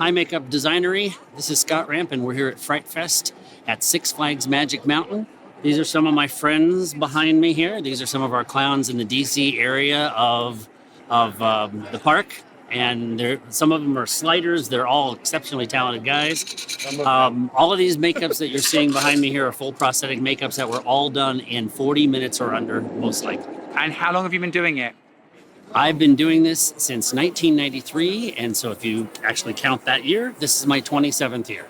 Hi, Makeup Designory. This is Scott Ramp, and we're here at Fright Fest at Six Flags Magic Mountain. These are some of my friends behind me here. These are some of our clowns in the DC area of the park. And some of them are sliders. They're all exceptionally talented guys. All of these makeups that you're seeing behind me here are full prosthetic makeups that were all done in 40 minutes or under, most likely. And how long have you been doing it? I've been doing this since 1993, and so if you actually count that year, this is my 27th year.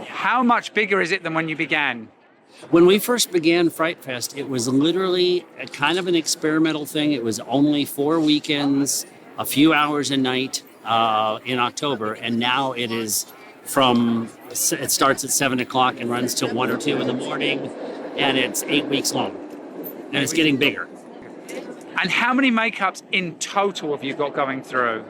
How much bigger is it than when you began? When we first began Fright Fest, it was literally a kind of an experimental thing. It was only 4 weekends, a few hours a night in October, and now it starts at 7 o'clock and runs till 1 or 2 in the morning, and it's 8 weeks long, and it's getting bigger. And how many makeups in total have you got going through?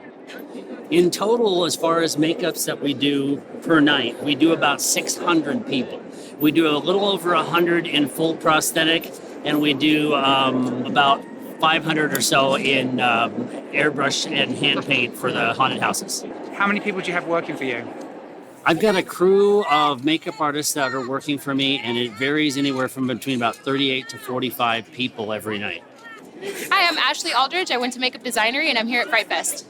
In total, as far as makeups that we do per night, we do about 600 people. We do a little over 100 in full prosthetic, and we do about 500 or so in airbrush and hand paint for the haunted houses. How many people do you have working for you? I've got a crew of makeup artists that are working for me, and it varies anywhere from between about 38 to 45 people every night. Hi, I'm Ashley Aldridge. I went to Makeup Designory, and I'm here at Fright Fest.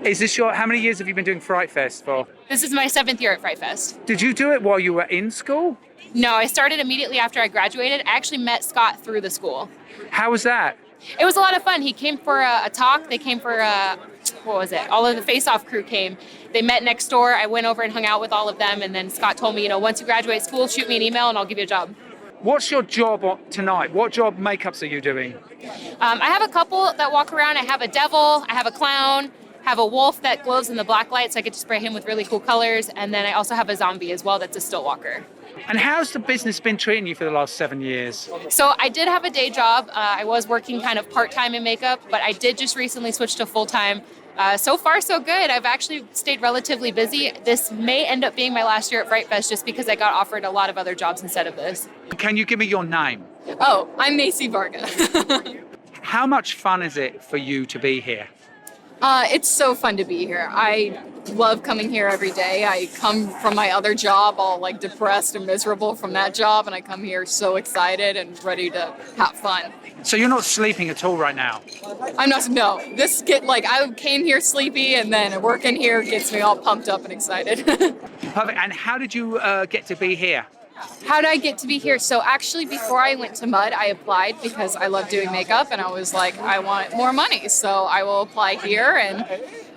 How many years have you been doing Fright Fest for? This is my 7th year at Fright Fest. Did you do it while you were in school? No, I started immediately after I graduated. I actually met Scott through the school. How was that? It was a lot of fun. He came for a talk. They came for all of the face-off crew came. They met next door. I went over and hung out with all of them, and then Scott told me, once you graduate school, shoot me an email and I'll give you a job. What's your job tonight? What job makeups are you doing? I have a couple that walk around. I have a devil, I have a clown, have a wolf that glows in the black light, so I get to spray him with really cool colors, and then I also have a zombie as well that's a still walker. And how's the business been treating you for the last 7 years? So I did have a day job. I was working kind of part-time in makeup, but I did just recently switch to full-time. So far, so good. I've actually stayed relatively busy. This may end up being my last year at Fright Fest just because I got offered a lot of other jobs instead of this. Can you give me your name? Oh, I'm Macy Varga. How much fun is it for you to be here? It's so fun to be here. I love coming here every day. I come from my other job all depressed and miserable from that job, and I come here so excited and ready to have fun. So you're not sleeping at all right now? I came here sleepy, and then working here gets me all pumped up and excited. Perfect. And how did you get to be here? How did I get to be here? So actually, before I went to MUD, I applied because I love doing makeup, and I was like, I want more money, so I will apply here. And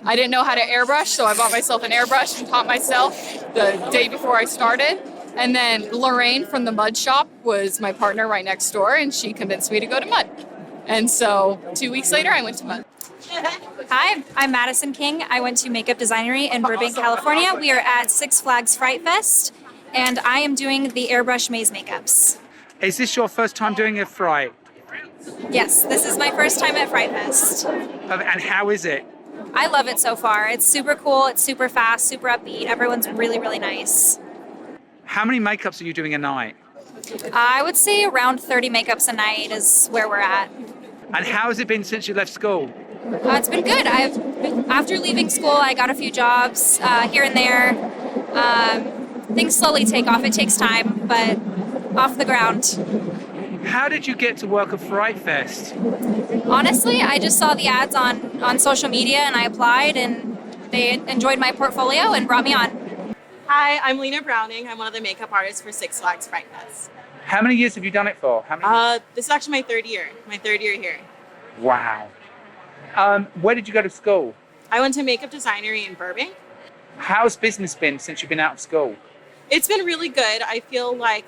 I didn't know how to airbrush, so I bought myself an airbrush and taught myself the day before I started. And then Lorraine from the MUD shop was my partner right next door, and she convinced me to go to MUD. And so 2 weeks later, I went to MUD. Hi, I'm Madison King. I went to Makeup Designory in Burbank, California. We are at Six Flags Fright Fest, and I am doing the airbrush maze makeups. Is this your first time doing a Fright? Yes, this is my first time at Fright Fest. And how is it? I love it so far. It's super cool, it's super fast, super upbeat. Everyone's really, really nice. How many makeups are you doing a night? I would say around 30 makeups a night is where we're at. And how has it been since you left school? It's been good. After leaving school, I got a few jobs here and there. Things slowly take off. It takes time, but off the ground. How did you get to work at Fright Fest? Honestly, I just saw the ads on social media and I applied, and they enjoyed my portfolio and brought me on. Hi, I'm Lena Browning. I'm one of the makeup artists for Six Flags Fright Fest. How many years have you done it for? This is actually my third year here. Wow. Where did you go to school? I went to Makeup Designory in Burbank. How's business been since you've been out of school? It's been really good. I feel like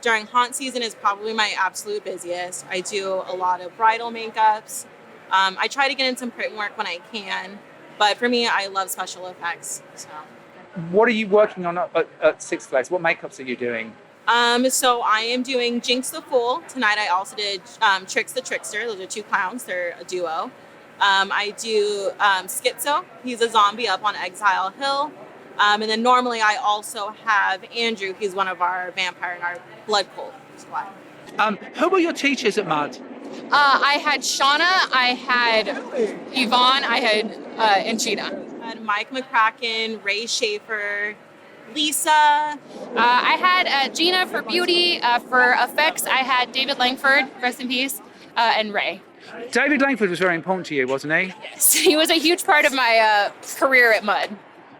during haunt season is probably my absolute busiest. I do a lot of bridal makeups. I try to get in some print work when I can, but for me, I love special effects. So. What are you working on at Six Flags? What makeups are you doing? So I am doing Jinx the Fool. Tonight I also did Trix the Trickster. Those are 2 clowns. They're a duo. I do Schizo. He's a zombie up on Exile Hill. And then normally I also have Andrew. He's one of our vampire in our blood cult squad. Who were your teachers at MUD? I had Shauna, I had Yvonne, I had and Cheetah. I had Mike McCracken, Ray Schaefer, Lisa. I had Gina for beauty. For effects, I had David Langford, rest in peace, and Ray. David Langford was very important to you, wasn't he? Yes, he was a huge part of my career at Mud.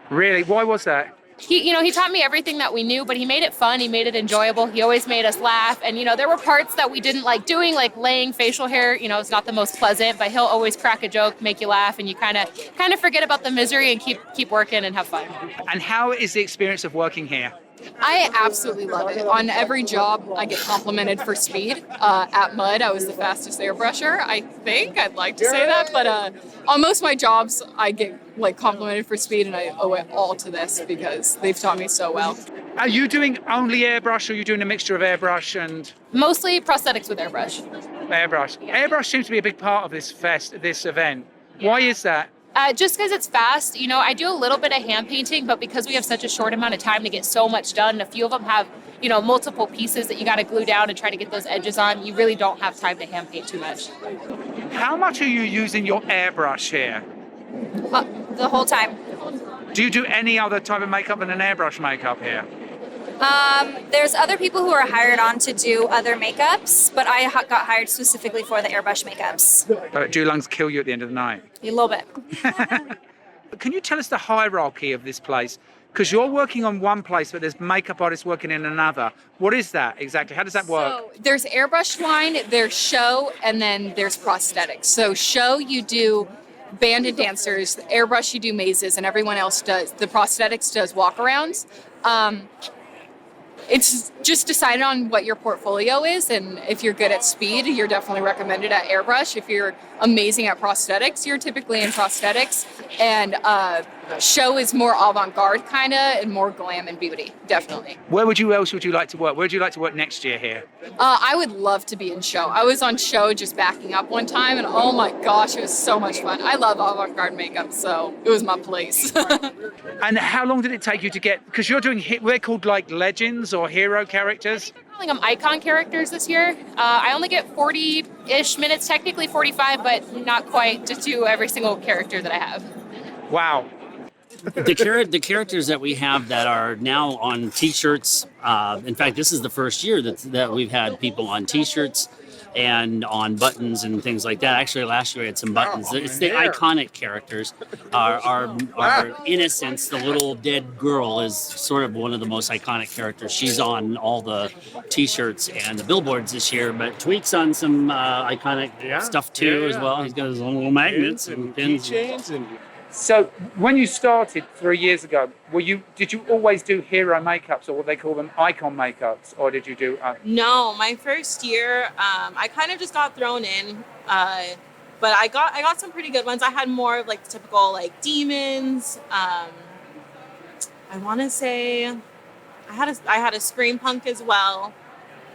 Really? Why was that? He taught me everything that we knew, but he made it fun. He made it enjoyable. He always made us laugh. And, there were parts that we didn't like doing, like laying facial hair. It's not the most pleasant, but he'll always crack a joke, make you laugh, and you kind of forget about the misery and keep working and have fun. And how is the experience of working here? I absolutely love it. On every job, I get complimented for speed. At Mud, I was the fastest airbrusher. I think I'd like to say that, but on most of my jobs, I get complimented for speed, and I owe it all to this because they've taught me so well. Are you doing only airbrush, or are you doing a mixture of airbrush and Mostly prosthetics with airbrush. airbrush? Airbrush seems to be a big part of this event. Why is that? Just because it's fast. I do a little bit of hand painting, but because we have such a short amount of time to get so much done, a few of them have, multiple pieces that you got to glue down and try to get those edges on. You really don't have time to hand paint too much. How much are you using your airbrush here? The whole time. Do you do any other type of makeup than an airbrush makeup here? There's other people who are hired on to do other makeups, but I got hired specifically for the airbrush makeups. Do your lungs kill you at the end of the night? A little bit. Can you tell us the hierarchy of this place? Because you're working on one place, but there's makeup artists working in another. What is that exactly? How does that work? So there's airbrush line, there's show, and then there's prosthetics. So show, you do band and dancers, airbrush, you do mazes, and everyone else does. The prosthetics does walkarounds. It's just decided on what your portfolio is, and if you're good at speed, you're definitely recommended at airbrush. If you're amazing at prosthetics, you're typically in prosthetics. And show is more avant-garde kind of, and more glam and beauty, definitely. Where else would you like to work? Where would you like to work next year here? I would love to be in show. I was on show just backing up one time, and oh my gosh, it was so much fun. I love avant-garde makeup, so it was my place. And how long did it take you to get, because you're doing, they're called legends or hero characters? I'm calling them icon characters this year. I only get 40-ish minutes, technically 45, but not quite to do every single character that I have. Wow. The characters that we have that are now on T-shirts. In fact, this is the first year that we've had people on T-shirts and on buttons and things like that. Actually, last year we had some buttons. It's the iconic characters. Our Innocence, the little dead girl, is sort of one of the most iconic characters. She's on all the T-shirts and the billboards this year, but Tweak's on some iconic stuff too as well. He's got his own little magnets and pins. So when you started 3 years ago, did you always do hero makeups, or what they call them icon makeups, or did you do? No, my first year, I kind of just got thrown in, but I got some pretty good ones. I had more of the typical demons. I want to say, I had a scream punk as well.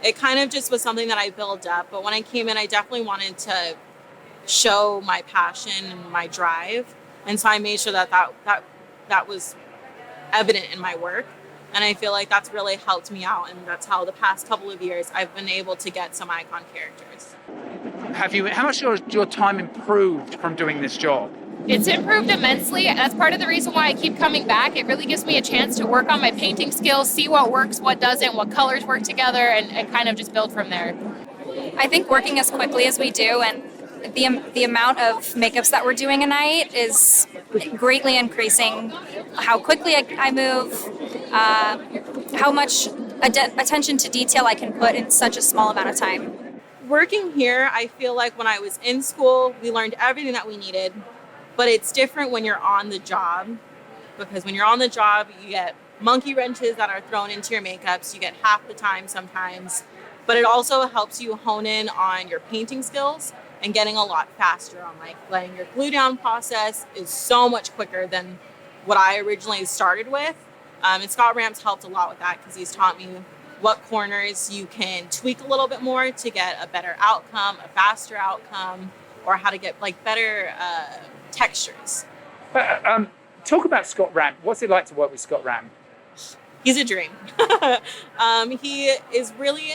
It kind of just was something that I built up. But when I came in, I definitely wanted to show my passion and my drive. And so I made sure that was evident in my work. And I feel like that's really helped me out. And that's how the past couple of years I've been able to get some icon characters. How much your time improved from doing this job? It's improved immensely. That's part of the reason why I keep coming back. It really gives me a chance to work on my painting skills, see what works, what doesn't, what colors work together, and kind of just build from there. I think working as quickly as we do and the amount of makeups that we're doing a night is greatly increasing how quickly I move, how much attention to detail I can put in such a small amount of time. Working here, I feel like when I was in school, we learned everything that we needed, but it's different when you're on the job, because when you're on the job, you get monkey wrenches that are thrown into your makeups, you get half the time sometimes, but it also helps you hone in on your painting skills and getting a lot faster on letting your glue down process is so much quicker than what I originally started with. And Scott Ramp's helped a lot with that because he's taught me what corners you can tweak a little bit more to get a better outcome, a faster outcome, or how to get better textures. But talk about Scott Ramp. What's it like to work with Scott Ramp? He's a dream. He is really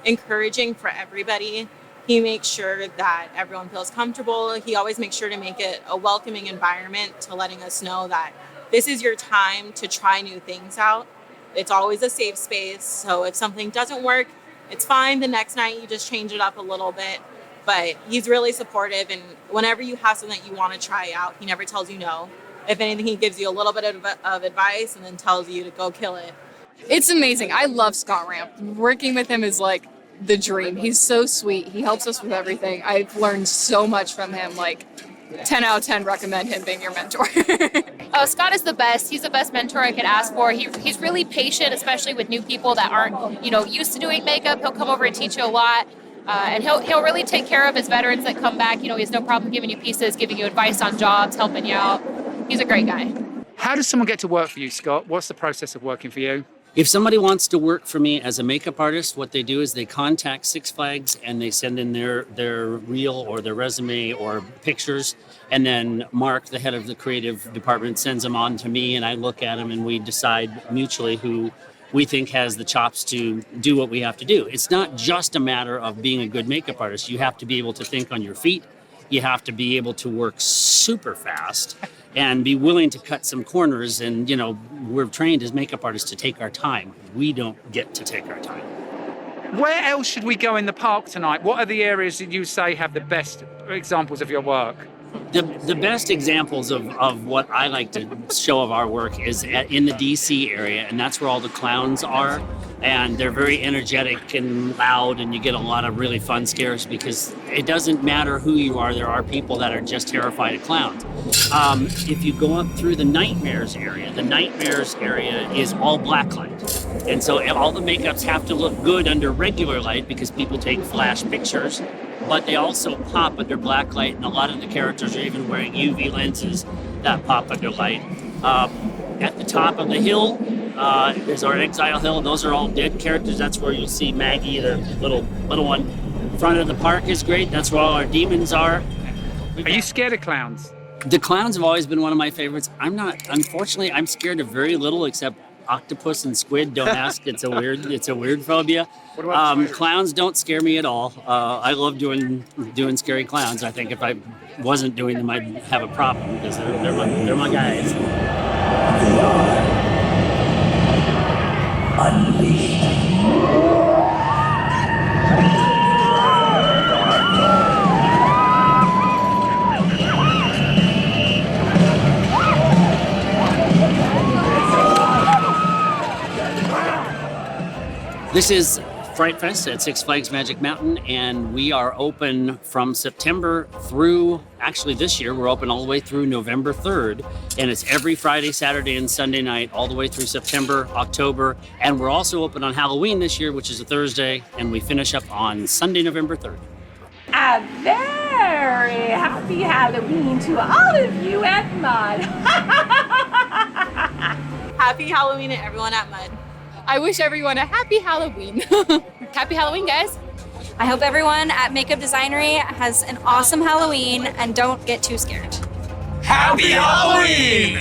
encouraging for everybody. He makes sure that everyone feels comfortable. He always makes sure to make it a welcoming environment, to letting us know that this is your time to try new things out. It's always a safe space. So if something doesn't work, it's fine. The next night you just change it up a little bit. But he's really supportive, and whenever you have something that you want to try out, he never tells you no. If anything, he gives you a little bit of advice and then tells you to go kill it. It's amazing. I love Scott Ramp. Working with him is like the dream. He's so sweet. He helps us with everything. I've learned so much from him. Like 10 out of 10 recommend him being your mentor. Oh, Scott is the best. He's the best mentor I could ask for. He's really patient, especially with new people that aren't, used to doing makeup. He'll come over and teach you a lot. And he'll really take care of his veterans that come back. He has no problem giving you pieces, giving you advice on jobs, helping you out. He's a great guy. How does someone get to work for you, Scott? What's the process of working for you? If somebody wants to work for me as a makeup artist, what they do is they contact Six Flags and they send in their reel or their resume or pictures. And then Mark, the head of the creative department, sends them on to me, and I look at them and we decide mutually who we think has the chops to do what we have to do. It's not just a matter of being a good makeup artist. You have to be able to think on your feet. You have to be able to work super fast and be willing to cut some corners. And, we're trained as makeup artists to take our time. We don't get to take our time. Where else should we go in the park tonight? What are the areas that you say have the best examples of your work? The best examples of what I like to show of our work is in the DC area, and that's where all the clowns are. And they're very energetic and loud, and you get a lot of really fun scares because it doesn't matter who you are. There are people that are just terrified of clowns. If you go up through the Nightmares area is all black light. And so all the makeups have to look good under regular light because people take flash pictures, but they also pop under black light, and a lot of the characters are even wearing UV lenses that pop under light. At the top of the hill is our Exile Hill. Those are all dead characters. That's where you'll see Maggie, the little one. Front of the park is great. That's where all our demons are. Are you scared of clowns? The clowns have always been one of my favorites. Unfortunately, I'm scared of very little except octopus and squid. Don't ask. It's a weird phobia. What about clowns don't scare me at all. I love doing scary clowns. I think if I wasn't doing them, I'd have a problem because they're my guys. This is Fright Fest at Six Flags Magic Mountain, and we are open from September through, actually this year, we're open all the way through November 3rd, and it's every Friday, Saturday, and Sunday night, all the way through September, October, and we're also open on Halloween this year, which is a Thursday, and we finish up on Sunday, November 3rd. A very happy Halloween to all of you at Mud. Happy Halloween to everyone at Mud. I wish everyone a happy Halloween. Happy Halloween, guys. I hope everyone at Makeup Designory has an awesome Halloween and don't get too scared. Happy Halloween!